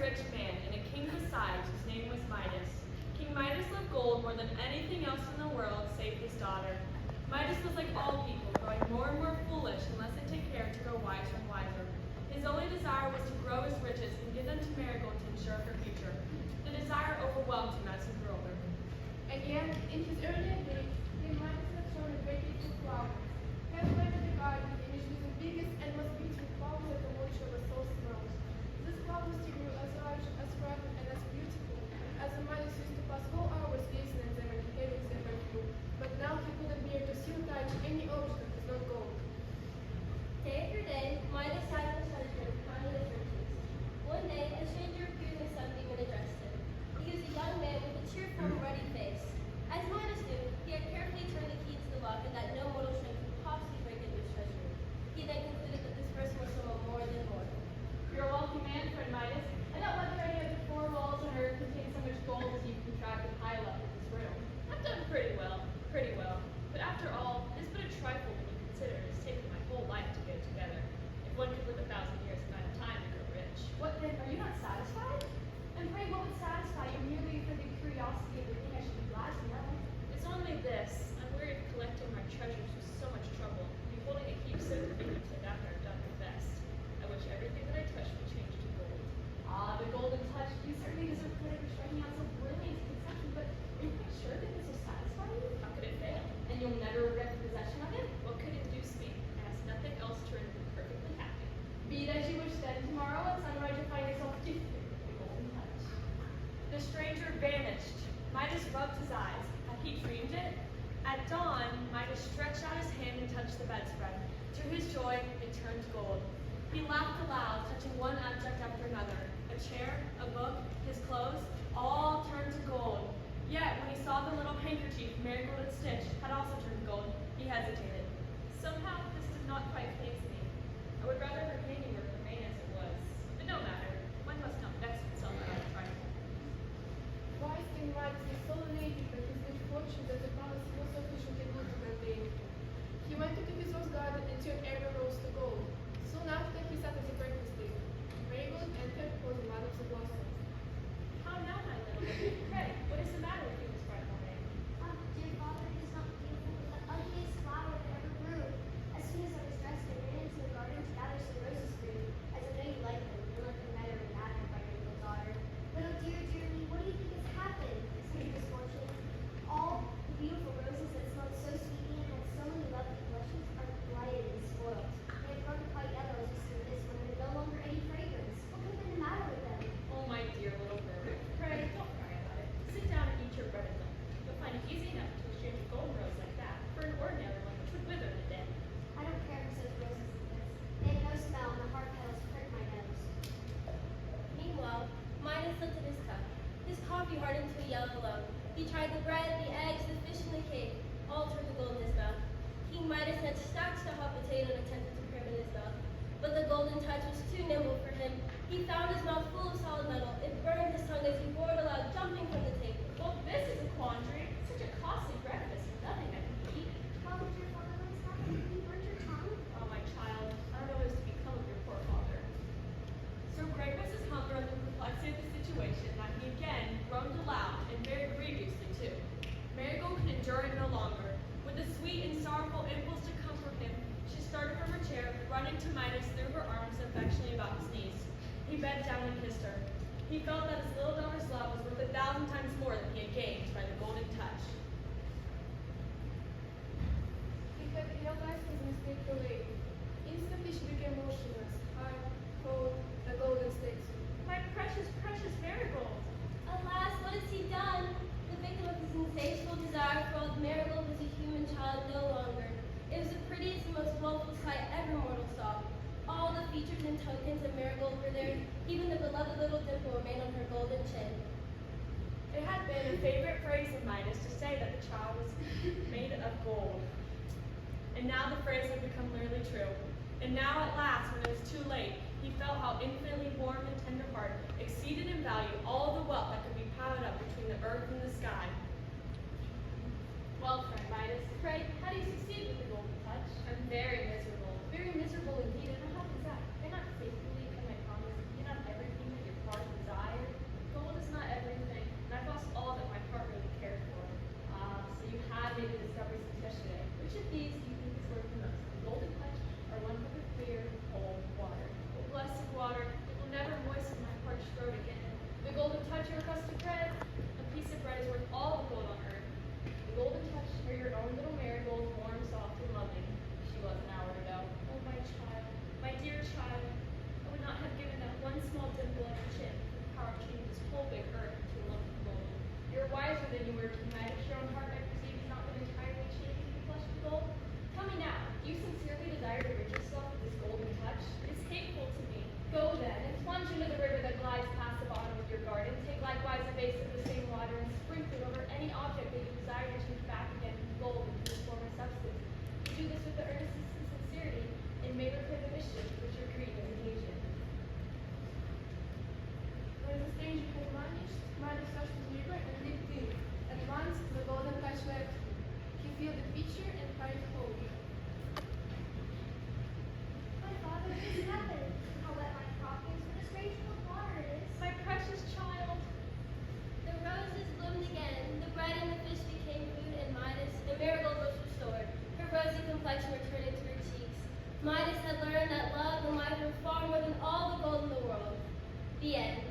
rich man, and a king besides, whose name was Midas. King Midas loved gold more than anything else in the world save his daughter. Midas was like all people, growing more and more foolish unless they take care to grow wiser and wiser. His only desire was to grow his riches and give them to Marigold to ensure her future. The desire overwhelmed him as he grew older. And yet, in his earlier days, King Midas had shown a great gift of flowers. He had planted a garden in which was the biggest and most beautiful flowers that the world was so small. These flowers grew as large, as fragrant, and as beautiful as the Midas used to pass whole hours gazing at them and inhaling their perfume. But now he couldn't bear to see or touch any object that was not gold. Day after day, Midas sat in the treasury counting his riches. One day, a stranger appeared in the sunbeam and addressed him. He was a young man with a cheerful, ruddy face. As Midas knew, he had carefully turned the key to the lock and that no mortal strength could possibly break into his treasury. He then concluded that this person was someone more than mortal. You're a wealthy man, friend Midas. I doubt whether any of the four walls on earth contain so much gold as you've contrived to pile up in this room. I've done pretty well. But after all, it is but a trifle when you consider it has taken my whole life to get it together. If one could live 1,000 years amount of time to grow rich. What then, are you not satisfied? And pray, what would satisfy you merely for the curiosity of the thing I should be glad to know? It's only this. I'm weary of collecting my treasures with so much trouble, beholding a heap so conveniently after I've done my best. I wish everything that I touch would change to gold. Ah, the golden touch. You certainly deserve credit for striking out so brilliant a conception, but are you quite sure that this will satisfy you? How could it fail? And you'll never regret the possession of it? What could induce me? I ask nothing else to render me perfectly happy. Be it as you wish then. Tomorrow at sunrise you'll find yourself gifted with the golden touch. The stranger vanished. Midas rubbed his eyes. Had he dreamed it? At dawn, Midas stretched out his hand and touched the bedspread. To his joy, it turned to gold. He laughed aloud, touching one object after another. A chair, a book, his clothes, all turned to gold. Yet, when he saw the little handkerchief Marigold had stitched had also turned to gold, he hesitated. Somehow, this did not quite please me. I would rather her handiwork remain as it was. But no matter, one must not vex himself about a trifle. Wise King Midas was so elated by his good fortune that the palace was sufficiently good to maintain. He went into his rose garden and turned every rose to gold. Soon after, he sat at the breakfast table. Marigold entered, holding one of the blossoms. How now, my little lady? Pray, what is the matter with you this bright morning? Dear father, it is not beautiful, but the ugliest flower that ever grew. As soon as I was dressed, I ran into the garden to gather some roses for you, as I know you like them, and let them better and matter by your little daughter. But oh dear, dear me, what do you think has happened? Such misfortune. All the beautiful roses that smelled so sweetly and had so many lovely blushes are blighted and spoiled. They have grown quite yellow as you see this one, and no longer any fragrance. What could have been the matter with them? Oh, my dear little bird. Pray, don't cry about it. Sit down and eat your bread and milk. You'll find it easy enough to exchange a golden rose like that for an ordinary one which would wither in a day. I don't care for such roses as this. They have no smell, and the hard petals prick my nose. Meanwhile, Midas looked at his cup. His coffee hardened to a yellow lump. He tried the bread, the eggs, the fish, and the cake. All turned to gold in his mouth. King Midas had stacked the hot potato and attempted to cram in his mouth. But the golden touch was too nimble for him. He found his mouth full of solid metal. It burned his tongue as he roared aloud, jumping from the table. Well, this is a quandary. Such a costly breakfast and nothing I can eat. How did your father let us happen? You burned your tongue? Oh, my child, I don't know what is to become of your poor father. So great was his hunger and the complexity of the situation that he again groaned aloud, and very grievously too. Marigold could endure it no longer. With a sweet and sorrowful impulse to comfort him, she started from her chair, running to Midas, threw her arms affectionately about his knees. He bent down and kissed her. He felt that his little daughter's love was worth 1,000 times more than he had gained by the golden touch. He had realized his mistake too late. Instantly she became motionless, hard, cold, a golden statue. My precious, precious Marigold! Alas, what has he done? The victim of his insatiable desire for old Marigold was a human child no longer. It was the prettiest and most woeful sight ever mortal saw. All the features and tokens of Marigold were there, even the beloved little dimple remained on her golden chin. It had been a favorite phrase of Midas to say that the child was made of gold. And now the phrase had become nearly true. And now at last, when it was too late, he felt how infinitely warm and tender heart exceeded in value all the wealth that could be piled up between the earth and the sky. Well, friend Midas, pray, how do you succeed with the golden touch? I'm very miserable. Very miserable indeed, and how is that? Cannot faithfully keep my promise, you have everything that your heart desires. than you were, King Midas. Your own heart, I perceive, has not been entirely changed and flushed with gold. Tell me now, do you sincerely desire to rid yourself of this golden touch? It is hateful to me. Go then, and plunge into the river that glides past the bottom of your garden. Take likewise a vase of the same water, and sprinkle it over any object that you desire to change back again from gold into its former substance. You do this with the earnestness and sincerity, and may repair the mischief which your greed has occasioned. When the stranger had vanished, Midas touched the river and leaped in. At once, the golden touch left him. He filled the pitcher and carried home. My father, what has happened? How wet my crop is, what a strange cold water it is. My precious child. The roses bloomed again, the bread and the fish became food, and Midas, the marigold was restored, her rosy complexion returning to her cheeks. Midas had learned that love and life were far more than all the gold in the world. The end.